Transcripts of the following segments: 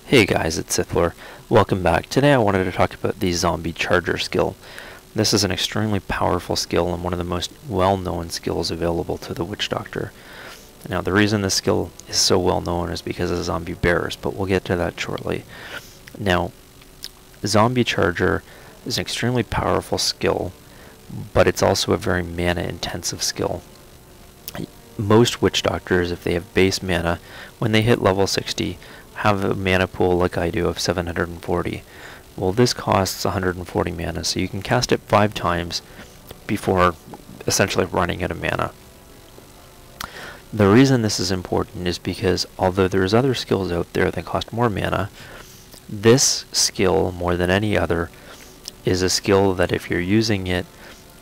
Hey guys, it's Sithlor. Welcome back. Today I wanted to talk about the Zombie Charger skill. This is an extremely powerful skill and one of the most well-known skills available to the Witch Doctor. Now the reason this skill is so well known is because of zombie bears, but we'll get to that shortly. Now, Zombie Charger is an extremely powerful skill, but it's also a very mana intensive skill. Most Witch Doctors, if they have base mana, when they hit level 60, have a mana pool like I do of 740. Well, this costs 140 mana, so you can cast it 5 times before essentially running out of mana. The reason this is important is because although there's other skills out there that cost more mana, this skill, more than any other, is a skill that if you're using it,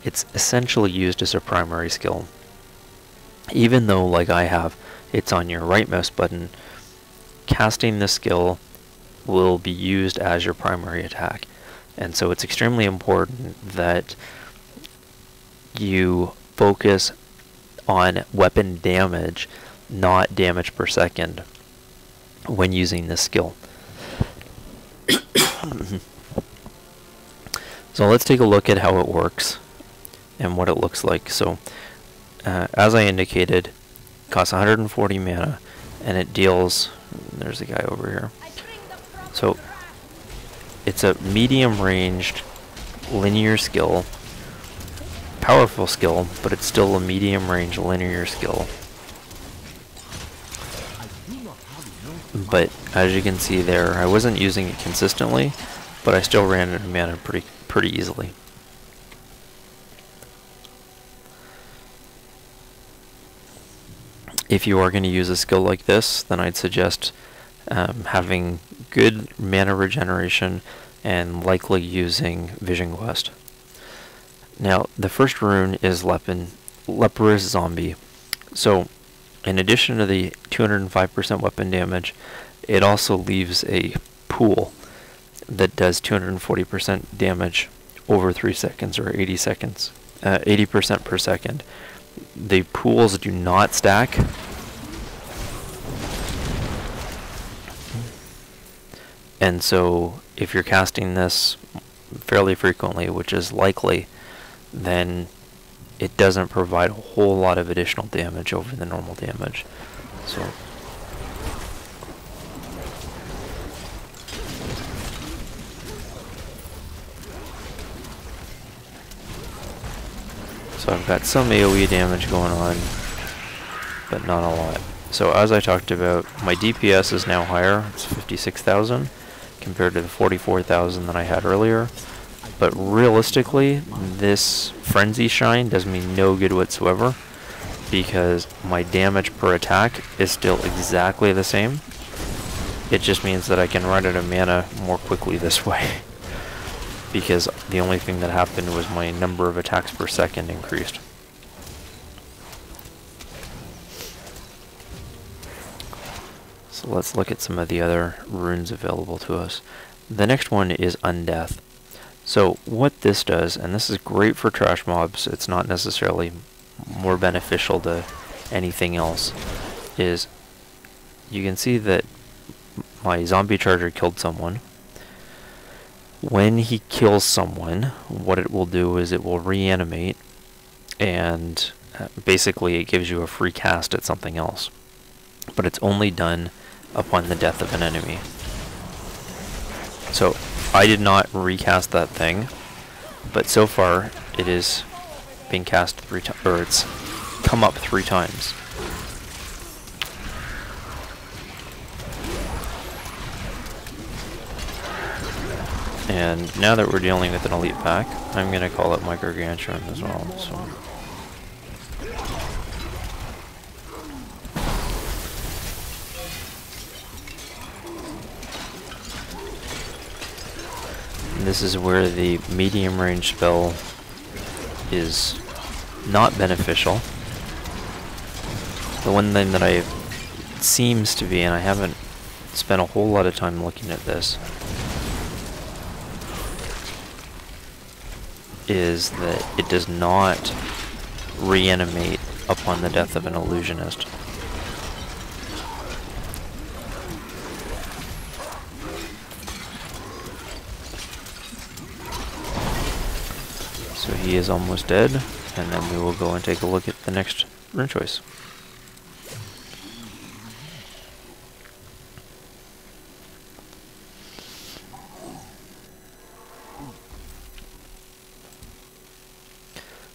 it's essentially used as a primary skill. Even though, like I have, it's on your right mouse button, casting this skill will be used as your primary attack. And so it's extremely important that you focus on weapon damage, not damage per second, when using this skill. So let's take a look at how it works and what it looks like. So as I indicated, it costs 140 mana and it deals, there's a guy over here. So it's a medium ranged linear skill, powerful skill, but it's still a medium range linear skill. But as you can see there, I wasn't using it consistently, but I still ran out of mana pretty easily. If you are going to use a skill like this, then I'd suggest having good mana regeneration and likely using Vision Quest. Now, the first rune is Leprous Zombie. So, in addition to the 205% weapon damage, it also leaves a pool that does 240% damage over 3 seconds or 80 seconds, 80% per second. The pools do not stack. And so if you're casting this fairly frequently, which is likely, then it doesn't provide a whole lot of additional damage over the normal damage. So I've got some AoE damage going on, but not a lot. So as I talked about, my DPS is now higher. It's 56,000 compared to the 44,000 that I had earlier. But realistically, this Frenzy Shine does me no good whatsoever because my damage per attack is still exactly the same. It just means that I can run out of mana more quickly this way. Because the only thing that happened was my number of attacks per second increased. So let's look at some of the other runes available to us. The next one is Undeath. So what this does, and this is great for trash mobs, it's not necessarily more beneficial to anything else, is you can see that my Zombie Charger killed someone. When he kills someone, what it will do is it will reanimate, and basically it gives you a free cast at something else. But it's only done upon the death of an enemy. So I did not recast that thing, but so far it is being cast 3 times, or it's come up 3 times. And now that we're dealing with an elite pack, I'm going to call it my Gargantuan as well. So this is where the medium range spell is not beneficial. The one thing that seems to be, and I haven't spent a whole lot of time looking at this, is that it does not reanimate upon the death of an illusionist. he is almost dead, and then we will go and take a look at the next rune choice.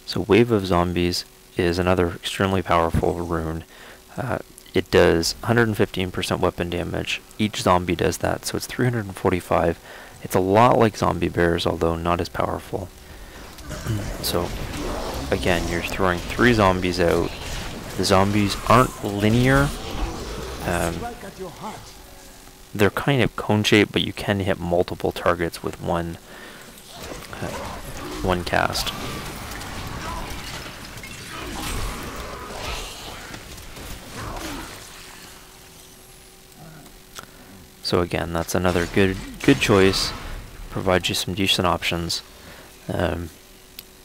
So Wave of Zombies is another extremely powerful rune. It does 115% weapon damage. Each zombie does that, so it's 345. It's a lot like zombie bears, although not as powerful. So again, you're throwing 3 zombies out. The zombies aren't linear. They're kind of cone-shaped, but you can hit multiple targets with one cast. So again, that's another good choice. Provides you some decent options.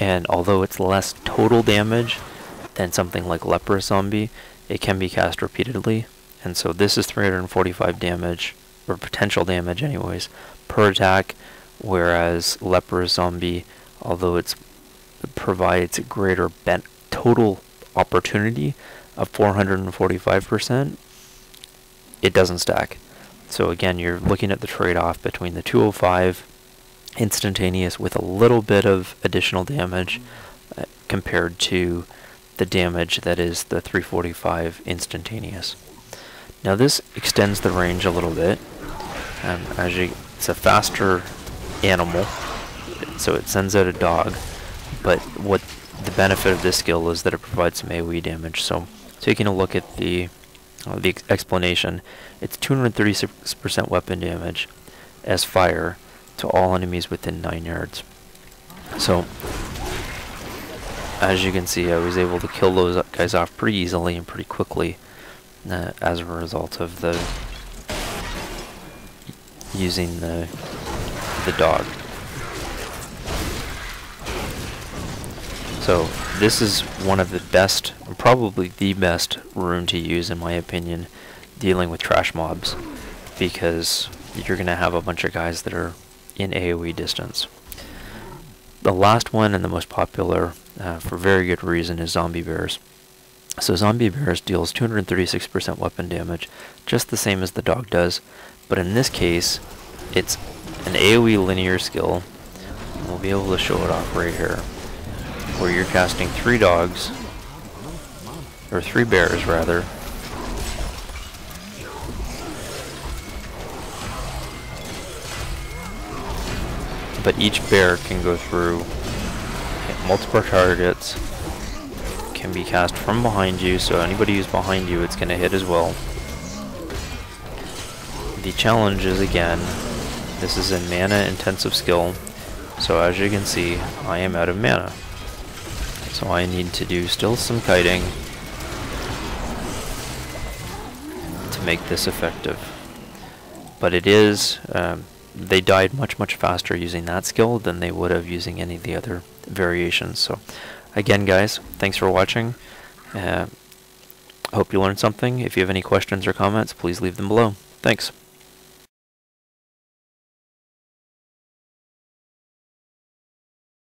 And although it's less total damage than something like Leprous Zombie, it can be cast repeatedly. And so this is 345 damage, or potential damage anyways, per attack, whereas Leprous Zombie, although it provides a greater total opportunity of 445%, it doesn't stack. So again, you're looking at the trade-off between the 205 instantaneous with a little bit of additional damage compared to the damage that is the 345 instantaneous. Now this extends the range a little bit. It's a faster animal, so it sends out a dog, but what the benefit of this skill is that it provides some AoE damage. So taking a look at the explanation, it's 236% weapon damage as fire to all enemies within 9 yards. So as you can see, I was able to kill those guys off pretty easily and pretty quickly as a result of the using the dog. So this is one of the best, probably the best rune to use in my opinion, dealing with trash mobs, because you're going to have a bunch of guys that are in AoE distance. The last one and the most popular, for very good reason, is Zombie Bears. So Zombie Bears deals 236% weapon damage, just the same as the dog does, but in this case, it's an AoE linear skill. And we'll be able to show it off right here, where you're casting 3 dogs, or 3 bears rather, but each bear can go through, hit multiple targets, can be cast from behind you, so anybody who's behind you it's going to hit as well. The challenge is, again, this is a mana intensive skill, so as you can see, I am out of mana. So I need to do still some kiting to make this effective. But it is, they died much faster using that skill than they would have using any of the other variations. So again guys, thanks for watching. Hope you learned something. If you have any questions or comments, please leave them below. Thanks.